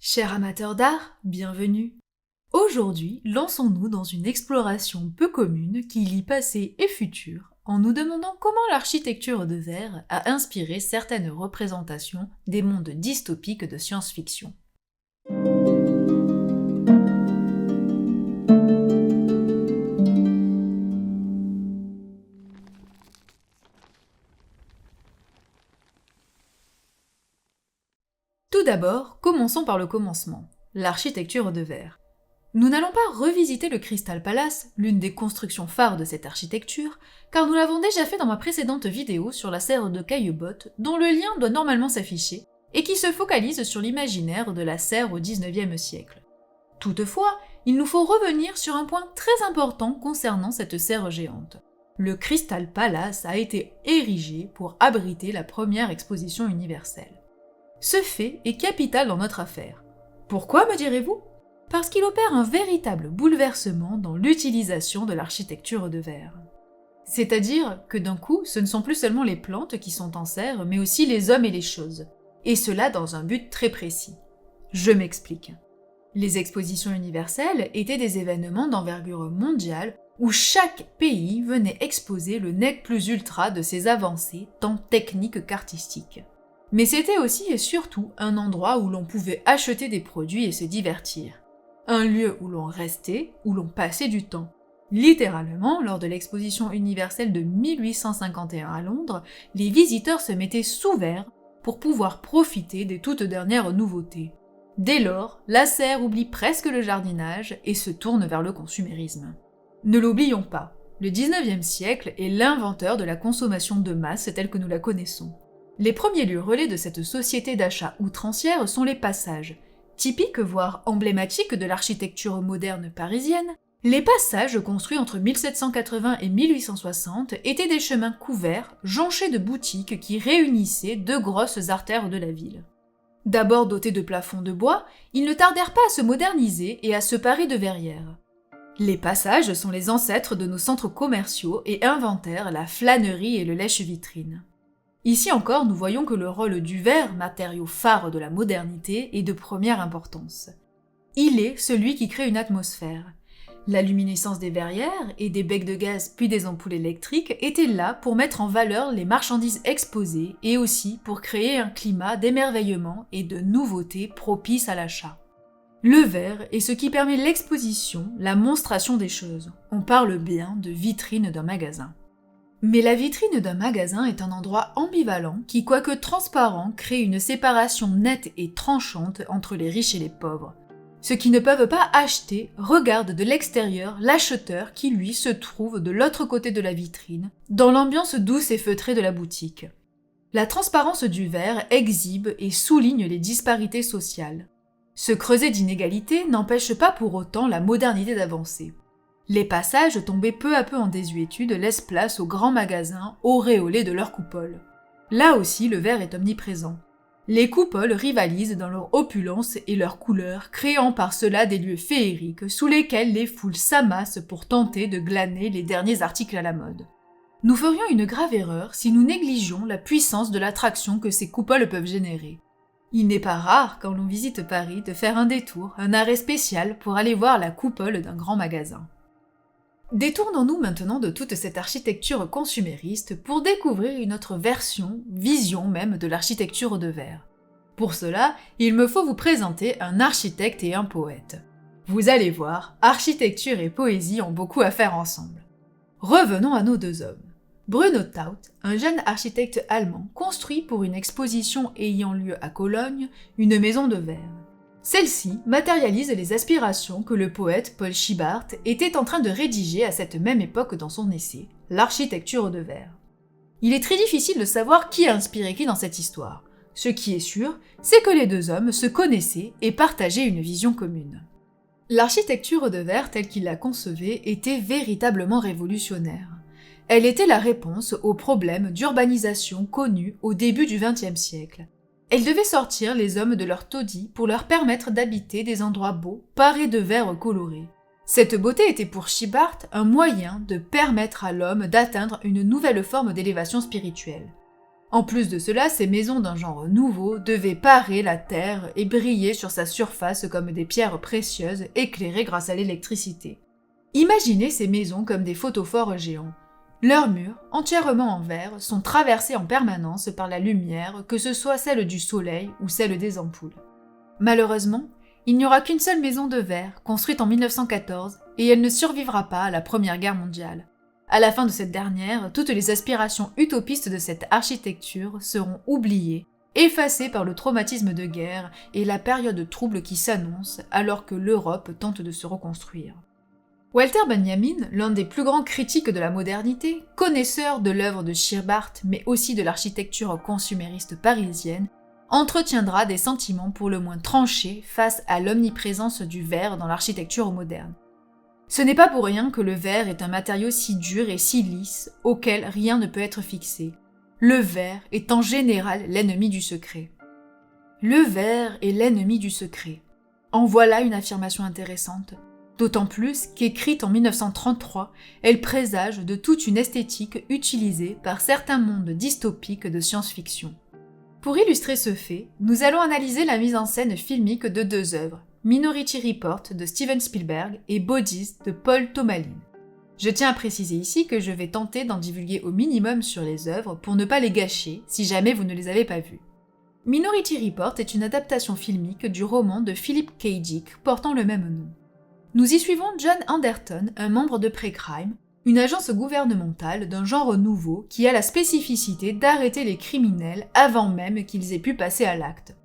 Chers amateurs d'art, bienvenue. Aujourd'hui, lançons-nous dans une exploration peu commune qui lie passé et futur en nous demandant comment l'architecture de verre a inspiré certaines représentations des mondes dystopiques de science-fiction. Tout d'abord, commençons par le commencement, l'architecture de verre. Nous n'allons pas revisiter le Crystal Palace, l'une des constructions phares de cette architecture, car nous l'avons déjà fait dans ma précédente vidéo sur la serre de Caillebotte, dont le lien doit normalement s'afficher, et qui se focalise sur l'imaginaire de la serre au XIXe siècle. Toutefois, il nous faut revenir sur un point très important concernant cette serre géante. Le Crystal Palace a été érigé pour abriter la première exposition universelle. Ce fait est capital dans notre affaire. Pourquoi, me direz-vous ? Parce qu'il opère un véritable bouleversement dans l'utilisation de l'architecture de verre. C'est-à-dire que d'un coup, ce ne sont plus seulement les plantes qui sont en serre, mais aussi les hommes et les choses. Et cela dans un but très précis. Je m'explique. Les expositions universelles étaient des événements d'envergure mondiale où chaque pays venait exposer le nec plus ultra de ses avancées, tant techniques qu'artistiques. Mais c'était aussi et surtout un endroit où l'on pouvait acheter des produits et se divertir. Un lieu où l'on restait, où l'on passait du temps. Littéralement, lors de l'exposition universelle de 1851 à Londres, les visiteurs se mettaient sous verre pour pouvoir profiter des toutes dernières nouveautés. Dès lors, la serre oublie presque le jardinage et se tourne vers le consumérisme. Ne l'oublions pas, le 19e siècle est l'inventeur de la consommation de masse telle que nous la connaissons. Les premiers lieux relais de cette société d'achat outrancière sont les passages. Typiques, voire emblématiques de l'architecture moderne parisienne, les passages construits entre 1780 et 1860 étaient des chemins couverts, jonchés de boutiques qui réunissaient deux grosses artères de la ville. D'abord dotés de plafonds de bois, ils ne tardèrent pas à se moderniser et à se parer de verrières. Les passages sont les ancêtres de nos centres commerciaux et inventèrent la flânerie et le lèche-vitrine. Ici encore, nous voyons que le rôle du verre, matériau phare de la modernité, est de première importance. Il est celui qui crée une atmosphère. La luminescence des verrières et des becs de gaz puis des ampoules électriques étaient là pour mettre en valeur les marchandises exposées et aussi pour créer un climat d'émerveillement et de nouveauté propice à l'achat. Le verre est ce qui permet l'exposition, la monstration des choses. On parle bien de vitrine d'un magasin. Mais la vitrine d'un magasin est un endroit ambivalent qui, quoique transparent, crée une séparation nette et tranchante entre les riches et les pauvres. Ceux qui ne peuvent pas acheter regardent de l'extérieur l'acheteur qui, lui, se trouve de l'autre côté de la vitrine, dans l'ambiance douce et feutrée de la boutique. La transparence du verre exhibe et souligne les disparités sociales. Ce creuset d'inégalités n'empêche pas pour autant la modernité d'avancer. Les passages, tombés peu à peu en désuétude, laissent place aux grands magasins auréolés de leurs coupoles. Là aussi, le verre est omniprésent. Les coupoles rivalisent dans leur opulence et leur couleur, créant par cela des lieux féeriques sous lesquels les foules s'amassent pour tenter de glaner les derniers articles à la mode. Nous ferions une grave erreur si nous négligions la puissance de l'attraction que ces coupoles peuvent générer. Il n'est pas rare, quand l'on visite Paris, de faire un détour, un arrêt spécial pour aller voir la coupole d'un grand magasin. Détournons-nous maintenant de toute cette architecture consumériste pour découvrir une autre vision même de l'architecture de verre. Pour cela, il me faut vous présenter un architecte et un poète. Vous allez voir, architecture et poésie ont beaucoup à faire ensemble. Revenons à nos deux hommes. Bruno Taut, un jeune architecte allemand, construit pour une exposition ayant lieu à Cologne une maison de verre. Celle-ci matérialise les aspirations que le poète Paul Schibart était en train de rédiger à cette même époque dans son essai, L'architecture de verre. Il est très difficile de savoir qui a inspiré qui dans cette histoire. Ce qui est sûr, c'est que les deux hommes se connaissaient et partageaient une vision commune. L'architecture de verre telle qu'il la concevait était véritablement révolutionnaire. Elle était la réponse aux problèmes d'urbanisation connus au début du XXe siècle. Elle devait sortir les hommes de leur taudis pour leur permettre d'habiter des endroits beaux, parés de verre colorés. Cette beauté était pour Schibart un moyen de permettre à l'homme d'atteindre une nouvelle forme d'élévation spirituelle. En plus de cela, ces maisons d'un genre nouveau devaient parer la terre et briller sur sa surface comme des pierres précieuses éclairées grâce à l'électricité. Imaginez ces maisons comme des photophores géants. Leurs murs, entièrement en verre, sont traversés en permanence par la lumière, que ce soit celle du soleil ou celle des ampoules. Malheureusement, il n'y aura qu'une seule maison de verre, construite en 1914, et elle ne survivra pas à la Première Guerre mondiale. À la fin de cette dernière, toutes les aspirations utopistes de cette architecture seront oubliées, effacées par le traumatisme de guerre et la période trouble qui s'annonce alors que l'Europe tente de se reconstruire. Walter Benjamin, l'un des plus grands critiques de la modernité, connaisseur de l'œuvre de Scheerbarth mais aussi de l'architecture consumériste parisienne, entretiendra des sentiments pour le moins tranchés face à l'omniprésence du verre dans l'architecture moderne. Ce n'est pas pour rien que le verre est un matériau si dur et si lisse, auquel rien ne peut être fixé. Le verre est en général l'ennemi du secret. Le verre est l'ennemi du secret. En voilà une affirmation intéressante. D'autant plus qu'écrite en 1933, elle présage de toute une esthétique utilisée par certains mondes dystopiques de science-fiction. Pour illustrer ce fait, nous allons analyser la mise en scène filmique de deux œuvres, Minority Report de Steven Spielberg et Bodies de Paul Tomalin. Je tiens à préciser ici que je vais tenter d'en divulguer au minimum sur les œuvres pour ne pas les gâcher si jamais vous ne les avez pas vues. Minority Report est une adaptation filmique du roman de Philip K. Dick portant le même nom. Nous y suivons John Anderton, un membre de Pre-Crime, une agence gouvernementale d'un genre nouveau qui a la spécificité d'arrêter les criminels avant même qu'ils aient pu passer à l'acte.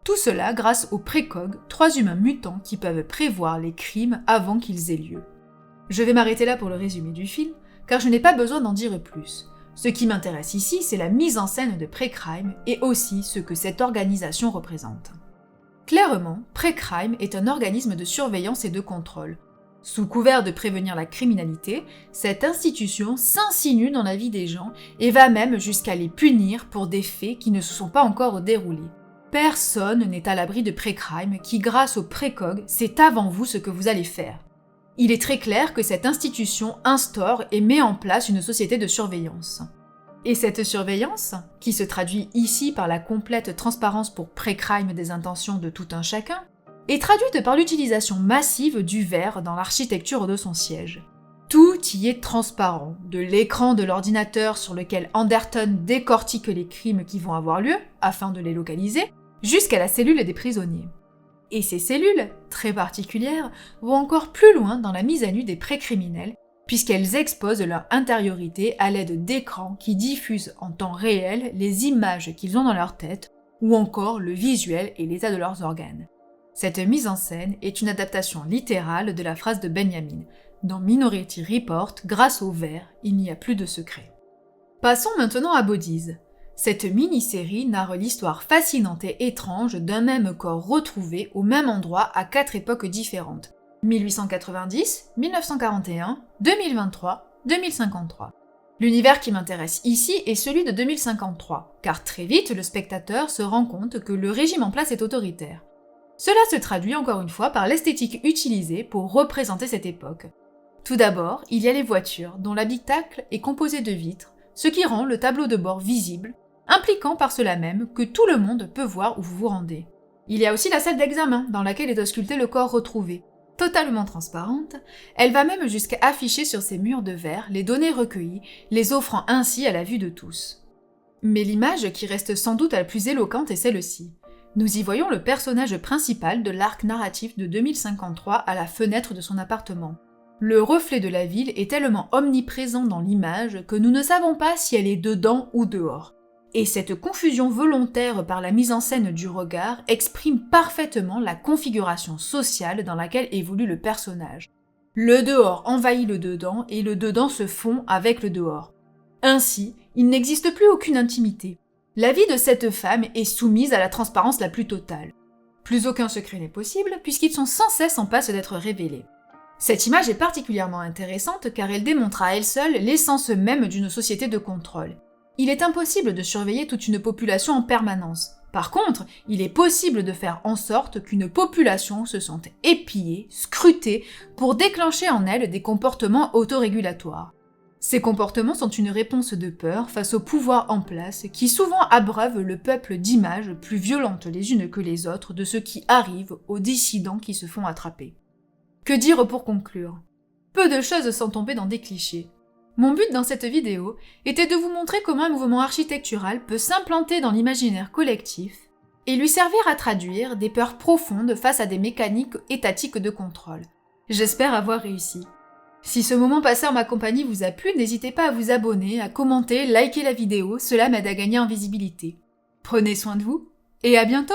Tout cela grâce aux précogs, 3 humains mutants qui peuvent prévoir les crimes avant qu'ils aient lieu. Je vais m'arrêter là pour le résumé du film, car je n'ai pas besoin d'en dire plus. Ce qui m'intéresse ici, c'est la mise en scène de Pre-Crime et aussi ce que cette organisation représente. Clairement, Pre-Crime est un organisme de surveillance et de contrôle. Sous couvert de prévenir la criminalité, cette institution s'insinue dans la vie des gens et va même jusqu'à les punir pour des faits qui ne se sont pas encore déroulés. Personne n'est à l'abri de Pre-Crime qui, grâce au précog, sait avant vous ce que vous allez faire. Il est très clair que cette institution instaure et met en place une société de surveillance. Et cette surveillance, qui se traduit ici par la complète transparence pour Pre-Crime des intentions de tout un chacun, est traduite par l'utilisation massive du verre dans l'architecture de son siège. Tout y est transparent, de l'écran de l'ordinateur sur lequel Anderton décortique les crimes qui vont avoir lieu, afin de les localiser, jusqu'à la cellule des prisonniers. Et ces cellules, très particulières, vont encore plus loin dans la mise à nu des pré-criminels, puisqu'elles exposent leur intériorité à l'aide d'écrans qui diffusent en temps réel les images qu'ils ont dans leur tête, ou encore le visuel et l'état de leurs organes. Cette mise en scène est une adaptation littérale de la phrase de Benjamin. Dans Minority Report, grâce au verre, il n'y a plus de secret. Passons maintenant à Bodies. Cette mini-série narre l'histoire fascinante et étrange d'un même corps retrouvé au même endroit à 4 époques différentes. 1890, 1941, 2023, 2053. L'univers qui m'intéresse ici est celui de 2053, car très vite le spectateur se rend compte que le régime en place est autoritaire. Cela se traduit encore une fois par l'esthétique utilisée pour représenter cette époque. Tout d'abord, il y a les voitures, dont l'habitacle est composé de vitres, ce qui rend le tableau de bord visible, impliquant par cela même que tout le monde peut voir où vous vous rendez. Il y a aussi la salle d'examen, dans laquelle est ausculté le corps retrouvé. Totalement transparente, elle va même jusqu'à afficher sur ses murs de verre les données recueillies, les offrant ainsi à la vue de tous. Mais l'image qui reste sans doute la plus éloquente est celle-ci. Nous y voyons le personnage principal de l'arc narratif de 2053 à la fenêtre de son appartement. Le reflet de la ville est tellement omniprésent dans l'image que nous ne savons pas si elle est dedans ou dehors. Et cette confusion volontaire par la mise en scène du regard exprime parfaitement la configuration sociale dans laquelle évolue le personnage. Le dehors envahit le dedans et le dedans se fond avec le dehors. Ainsi, il n'existe plus aucune intimité. La vie de cette femme est soumise à la transparence la plus totale. Plus aucun secret n'est possible puisqu'ils sont sans cesse en passe d'être révélés. Cette image est particulièrement intéressante car elle démontre à elle seule l'essence même d'une société de contrôle. Il est impossible de surveiller toute une population en permanence. Par contre, il est possible de faire en sorte qu'une population se sente épiée, scrutée, pour déclencher en elle des comportements autorégulatoires. Ces comportements sont une réponse de peur face au pouvoir en place qui souvent abreuve le peuple d'images plus violentes les unes que les autres de ce qui arrive aux dissidents qui se font attraper. Que dire pour conclure ? Peu de choses sont tombées dans des clichés. Mon but dans cette vidéo était de vous montrer comment un mouvement architectural peut s'implanter dans l'imaginaire collectif et lui servir à traduire des peurs profondes face à des mécaniques étatiques de contrôle. J'espère avoir réussi. Si ce moment passé en ma compagnie vous a plu, n'hésitez pas à vous abonner, à commenter, liker la vidéo, cela m'aide à gagner en visibilité. Prenez soin de vous et à bientôt!